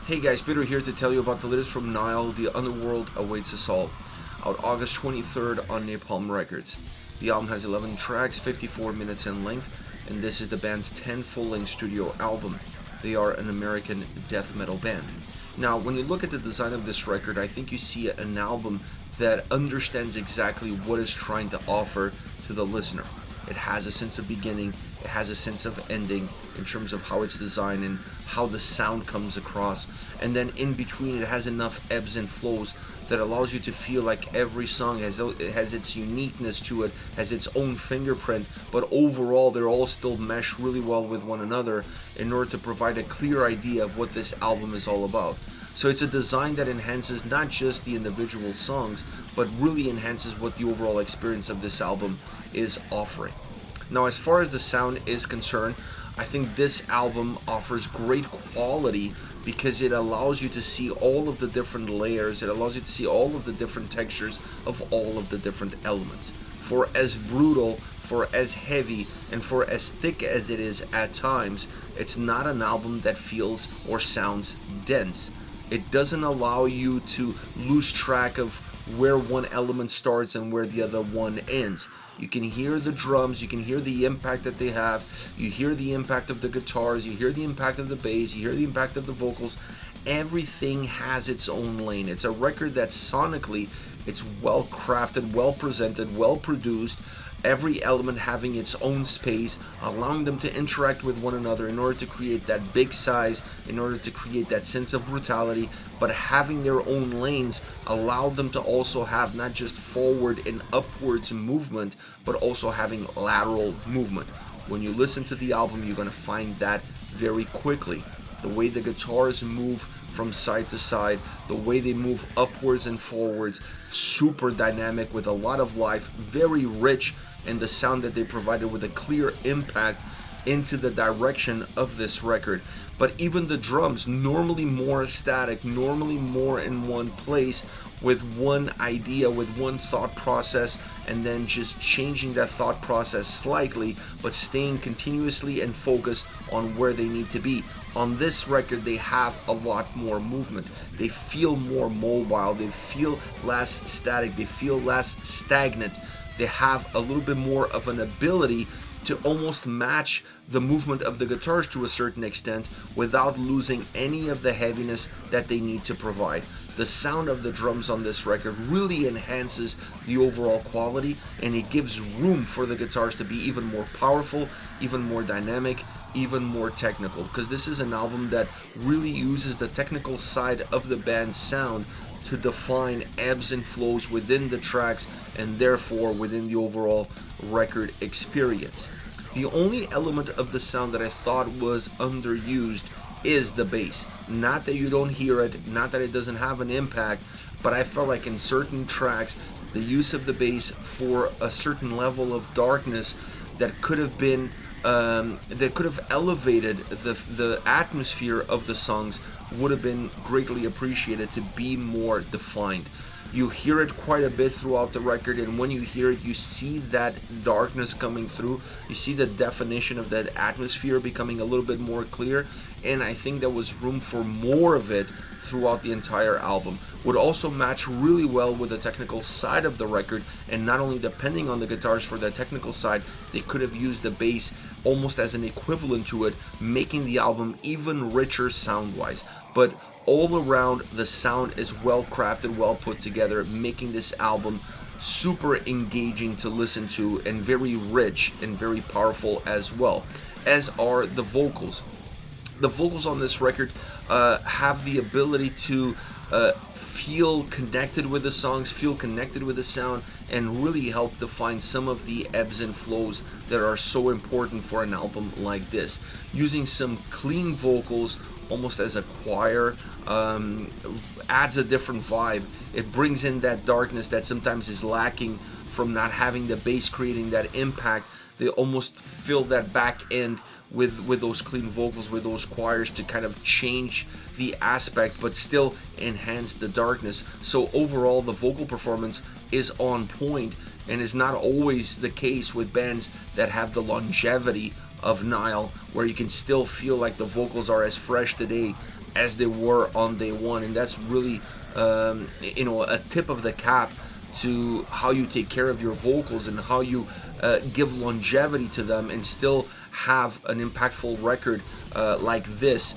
Hey guys, Bitter here to tell you about the latest from Nile, The Underworld Awaits Us All, out August 23rd on Napalm Records. The album has 11 tracks, 54 minutes in length, and this is the band's 10th full-length studio album. They are an American death metal band. Now, when you look at the design of this record, I think you see an album that understands exactly what it's trying to offer to the listener. It has a sense of beginning, it has a sense of ending in terms of how it's designed and how the sound comes across. And then in between, it has enough ebbs and flows that allows you to feel like every song has its uniqueness to it, has its own fingerprint, but overall they're all still meshed really well with one another in order to provide a clear idea of what this album is all about. So it's a design that enhances not just the individual songs, but really enhances what the overall experience of this album is offering. Now, as far as the sound is concerned, I think this album offers great quality because it allows you to see all of the different layers, it allows you to see all of the different textures of all of the different elements. For as brutal, for as heavy, and for as thick as it is at times, it's not an album that feels or sounds dense. It doesn't allow you to lose track of where one element starts and where the other one ends. You can hear the drums, you can hear the impact that they have, you hear the impact of the guitars, you hear the impact of the bass, you hear the impact of the vocals. Everything has its own lane. It's a record that sonically, it's well crafted, well presented, well produced, every element having its own space, allowing them to interact with one another in order to create that big size, in order to create that sense of brutality, but having their own lanes allow them to also have not just forward and upwards movement, but also having lateral movement. When you listen to the album, you're going to find that very quickly. The way the guitars move from side to side, the way they move upwards and forwards, super dynamic with a lot of life, very rich in the sound that they provided with a clear impact into the direction of this record. But even the drums, normally more static, normally more in one place with one idea, with one thought process, and then just changing that thought process slightly, but staying continuously and focused on where they need to be. On this record, they have a lot more movement. They feel more mobile, they feel less static, they feel less stagnant. They have a little bit more of an ability to almost match the movement of the guitars to a certain extent without losing any of the heaviness that they need to provide. The sound of the drums on this record really enhances the overall quality, and it gives room for the guitars to be even more powerful, even more dynamic, even more technical, because this is an album that really uses the technical side of the band's sound to define ebbs and flows within the tracks and therefore within the overall record experience. The only element of the sound that I thought was underused is the bass. Not that you don't hear it, not that it doesn't have an impact, but I felt like in certain tracks the use of the bass for a certain level of darkness that could have been that could have elevated the atmosphere of the songs would have been greatly appreciated to be more defined. You hear it quite a bit throughout the record, and when you hear it, you see that darkness coming through. You see the definition of that atmosphere becoming a little bit more clear, and I think there was room for more of it throughout the entire album. Would also match really well with the technical side of the record, and not only depending on the guitars for the technical side, they could have used the bass almost as an equivalent to it, making the album even richer sound-wise. But all around, the sound is well crafted, well put together, making this album super engaging to listen to and very rich and very powerful as well, as are the vocals. The vocals on this record have the ability to feel connected with the songs, feel connected with the sound, and really help define some of the ebbs and flows that are so important for an album like this. Using some clean vocals almost as a choir adds a different vibe. It brings in that darkness that sometimes is lacking from not having the bass creating that impact. They almost fill that back end with those clean vocals, with those choirs to kind of change the aspect but still enhance the darkness. So overall, the vocal performance is on point, and is not always the case with bands that have the longevity of Nile, where you can still feel like the vocals are as fresh today as they were on day one, and that's really a tip of the cap to how you take care of your vocals and how you give longevity to them and still have an impactful record like this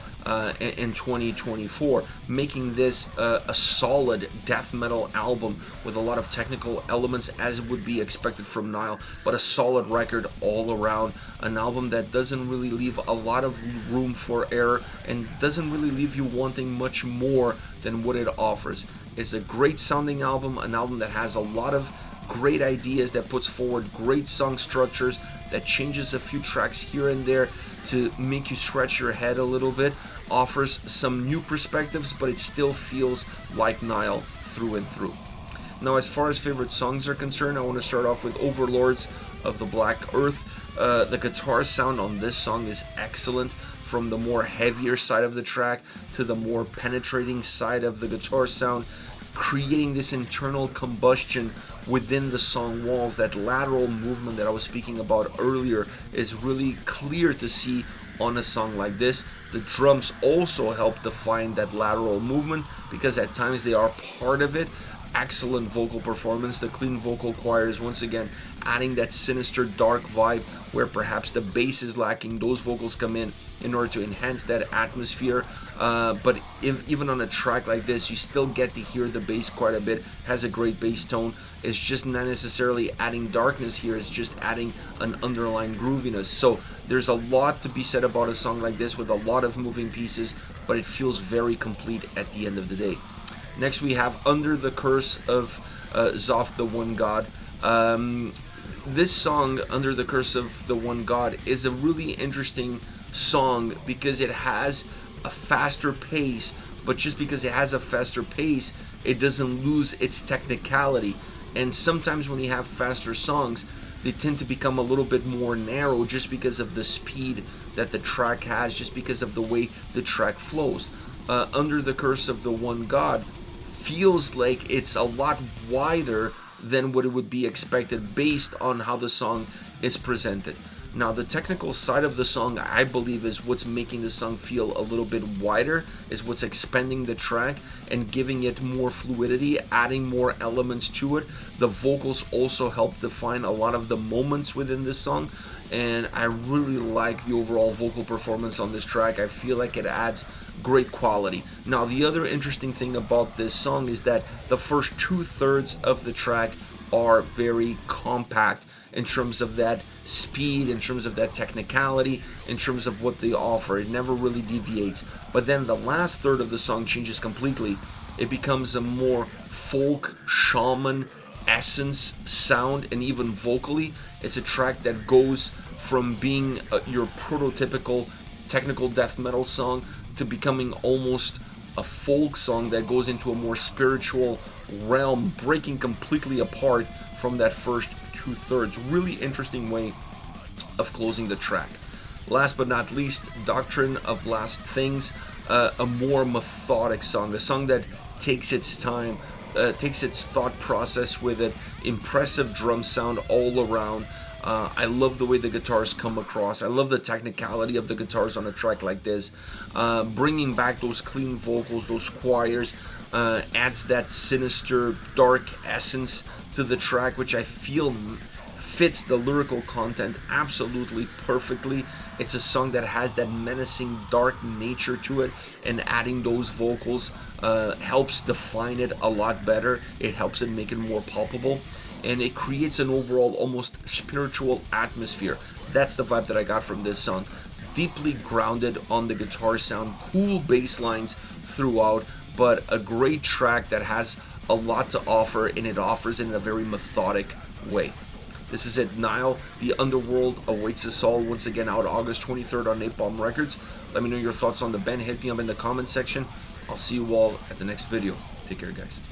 in 2024, making this a solid death metal album with a lot of technical elements as would be expected from Nile, but a solid record all around. An album that doesn't really leave a lot of room for error and doesn't really leave you wanting much more than what it offers. It's a great sounding album, an album that has a lot of great ideas, that puts forward great song structures, that changes a few tracks here and there to make you scratch your head a little bit, offers some new perspectives, but it still feels like Nile through and through. Now, as far as favorite songs are concerned, I want to start off with Overlords of the Black Earth. The guitar sound on this song is excellent, from the more heavier side of the track to the more penetrating side of the guitar sound, creating this internal combustion within the song walls. That lateral movement that I was speaking about earlier is really clear to see on a song like this. The drums also help define that lateral movement because at times they are part of it. Excellent vocal performance. The clean vocal choirs once again adding that sinister dark vibe where perhaps the bass is lacking. Those vocals come in order to enhance that atmosphere, but even on a track like this you still get to hear the bass quite a bit. Has a great bass tone. It's just not necessarily adding darkness here, it's just adding an underlying grooviness. So there's a lot to be said about a song like this with a lot of moving pieces, but it feels very complete at the end of the day. Next we have Under the Curse of Zoth the One God. This song, Under the Curse of the One God, is a really interesting song because it has a faster pace, but just because it has a faster pace, it doesn't lose its technicality. And sometimes when you have faster songs, they tend to become a little bit more narrow just because of the speed that the track has, just because of the way the track flows. Under the Curse of the One God feels like it's a lot wider than what it would be expected based on how the song is presented. Now, the technical side of the song, I believe, is what's making the song feel a little bit wider, is what's expanding the track and giving it more fluidity, adding more elements to it. The vocals also help define a lot of the moments within this song, and I really like the overall vocal performance on this track. I feel like it adds great quality. Now, the other interesting thing about this song is that the first 2/3 of the track are very compact in terms of that speed, in terms of that technicality, in terms of what they offer. It never really deviates. But then the last third of the song changes completely. It becomes a more folk, shaman essence sound, and even vocally, it's a track that goes from being your prototypical technical death metal song to becoming almost a folk song that goes into a more spiritual realm, breaking completely apart from that first 2/3. Really interesting way of closing the track. Last but not least, Doctrine of Last Things, a more methodic song, a song that takes its time, takes its thought process with it. Impressive drum sound all around. I love the way the guitars come across. I love the technicality of the guitars on a track like this. Bringing back those clean vocals, those choirs, adds that sinister, dark essence to the track, which I feel fits the lyrical content absolutely perfectly. It's a song that has that menacing, dark nature to it, and adding those vocals helps define it a lot better. It helps it make it more palpable, and it creates an overall almost spiritual atmosphere. That's the vibe that I got from this song. Deeply grounded on the guitar sound, cool bass lines throughout, but a great track that has a lot to offer, and it offers it in a very methodic way. This is it, Nile, The Underworld Awaits Us All, once again out August 23rd on Napalm Records. Let me know your thoughts on the band. Hit me up in the comment section. I'll see you all at the next video. Take care, guys.